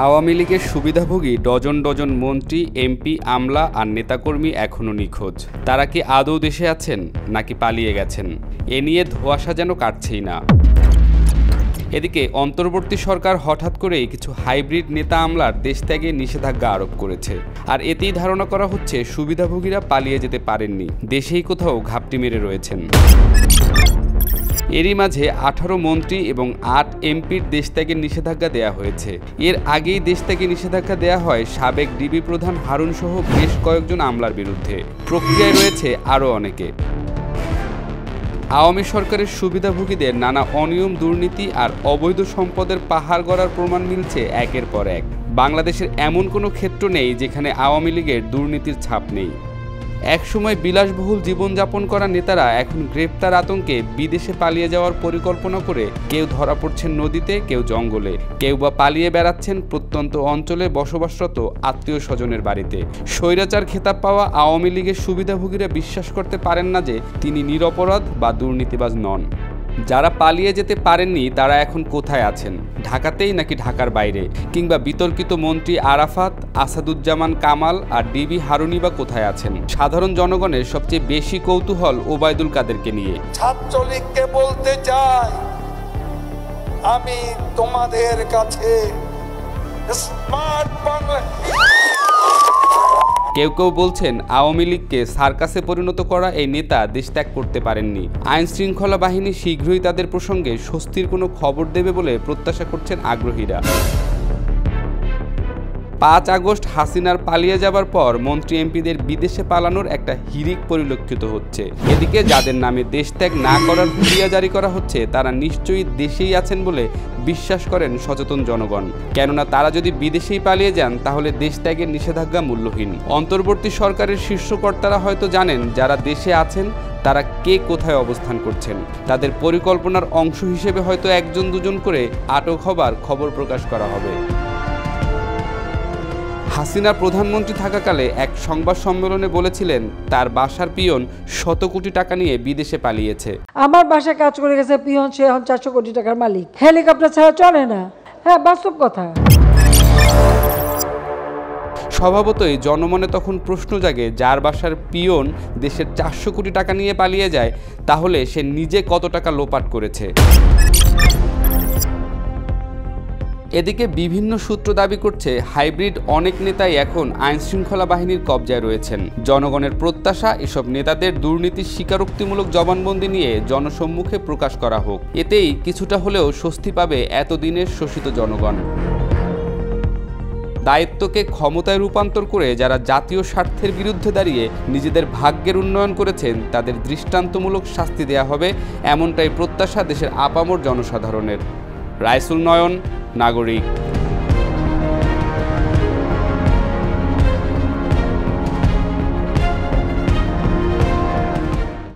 আওয়ামী লীগের সুবিধাভোগী dozen dozen মন্ত্রী, এমপি, আমলা আর নেতাকর্মী এখনও নিখোঁজ। তারা কি আদৌ দেশে আছেন নাকি পালিয়ে গেছেন? এ নিয়ে ধোঁয়াশা যেন কাটছেই না। এদিকে অন্তর্বর্তী সরকার হঠাৎ করেই কিছু হাইব্রিড নেতা আমলার দেশ ত্যাগে নিষেধাজ্ঞা আরোপ করেছে। আর এতেই ধারণা করা হচ্ছে সুবিধাভোগীরা পালিয়ে যেতে পারেননি, দেশেই কোথাও ঘাপটি মেরে রয়েছেন। এরই মাঝে 18 মন্ত্রী এবং 8 এমপির দেশত্যাগের নিষেধাজ্ঞা দেয়া হয়েছে। এর আগেই দেশত্যাগের নিষেধাজ্ঞা দেয়া হয় সাবেক ডিবি প্রধান হারুন সহ বেশ কয়েকজন আমলার বিরুদ্ধে। প্রক্রিয়ায় রয়েছে আরও অনেকে। আওয়ামী সরকারের সুবিধাভোগীদের নানা অনিয়ম, দুর্নীতি আর অবৈধ সম্পদের পাহাড় গড়ার প্রমাণ মিলছে একের পর এক। বাংলাদেশের এমন কোনো ক্ষেত্র নেই যেখানে আওয়ামী লীগের দুর্নীতির ছাপ নেই। একসময় বিলাসবহুল জীবনযাপন করা নেতারা এখন গ্রেপ্তার আতঙ্কে বিদেশে পালিয়ে যাওয়ার পরিকল্পনা করে কেউ ধরা পড়ছেন নদীতে, কেউ জঙ্গলে, কেউ বা পালিয়ে বেড়াচ্ছেন প্রত্যন্ত অঞ্চলে বসবাসরত আত্মীয় স্বজনের বাড়িতে। স্বৈরাচার খেতাব পাওয়া আওয়ামী লীগের সুবিধাভোগীরা বিশ্বাস করতে পারেন না যে তিনি নিরপরাধ বা দুর্নীতিবাজ নন। যারা পালিয়ে যেতে পারেননি তারা এখন কোথায় আছেন? ঢাকাতেই নাকি ঢাকার বাইরে? কিংবা বিতর্কিত মন্ত্রী আরাফাত, আসাদুজ্জামান কামাল আর ডিবি হারুনি বা কোথায় আছেন? সাধারণ জনগণের সবচেয়ে বেশি কৌতূহল ওবায়দুল কাদেরকে নিয়ে। ছাত্রলীগকে বলতে চাই, আমি তোমাদের কাছে স্মার্ট বাংলা। কেউ কেউ বলছেন আওয়ামী লীগকে সার্কাসে পরিণত করা এই নেতা দেশ ত্যাগ করতে পারেননি। আইন শৃঙ্খলা বাহিনী শীঘ্রই তাদের প্রসঙ্গে স্বস্তির কোনো খবর দেবে বলে প্রত্যাশা করছেন আগ্রহীরা। 5 আগস্ট হাসিনার পালিয়ে যাবার পর মন্ত্রী এমপিদের বিদেশে পালানোর একটা হিড়িক পরিলক্ষিত হচ্ছে। এদিকে যাদের নামে দেশত্যাগ না করার হুঁশিয়ারি জারি করা হচ্ছে তারা নিশ্চয়ই দেশেই আছেন বলে বিশ্বাস করেন সচেতন জনগণ। কেননা তারা যদি বিদেশেই পালিয়ে যান তাহলে দেশত্যাগের নিষেধাজ্ঞা মূল্যহীন। অন্তর্বর্তী সরকারের শীর্ষকর্তারা হয়তো জানেন যারা দেশে আছেন তারা কে কোথায় অবস্থান করছেন। তাদের পরিকল্পনার অংশ হিসেবে হয়তো 1-2জন করে আটক হবার খবর প্রকাশ করা হবে। হাসিনা প্রধানমন্ত্রী থাকাকালে এক সংবাদ সম্মেলনে বলেছিলেন তার বাসার পিয়ন 100 কোটি টাকা নিয়ে বিদেশে পালিয়েছে। আমার বাসায় কাজ করে গেছে পিয়ন, সে এখন 400 কোটি টাকার মালিক। হেলিকপ্টার ছাড়া চলে না। হ্যাঁ, বাস্তব কথা। স্বভাবতই জনমনে তখন প্রশ্ন জাগে, যার বাসার পিয়ন দেশের 400 কোটি টাকা নিয়ে পালিয়ে যায় তাহলে সে নিজে কত টাকা লোপাট করেছে। এদিকে বিভিন্ন সূত্র দাবি করছে হাইব্রিড অনেক নেতাই এখন আইন শৃঙ্খলা বাহিনীর কবজায় রয়েছেন। জনগণের প্রত্যাশা এসব নেতাদের দুর্নীতির স্বীকারোক্তিমূলক জবানবন্দি নিয়ে জনসম্মুখে প্রকাশ করা হোক। এতেই কিছুটা হলেও স্বস্তি পাবে এতদিনের শোষিত জনগণ। দায়িত্বকে ক্ষমতায় রূপান্তর করে যারা জাতীয় স্বার্থের বিরুদ্ধে দাঁড়িয়ে নিজেদের ভাগ্যের উন্নয়ন করেছেন তাদের দৃষ্টান্তমূলক শাস্তি দেয়া হবে, এমনটাই প্রত্যাশা দেশের আপামর জনসাধারণের। রাইসুল নয়ন, নাগরিক।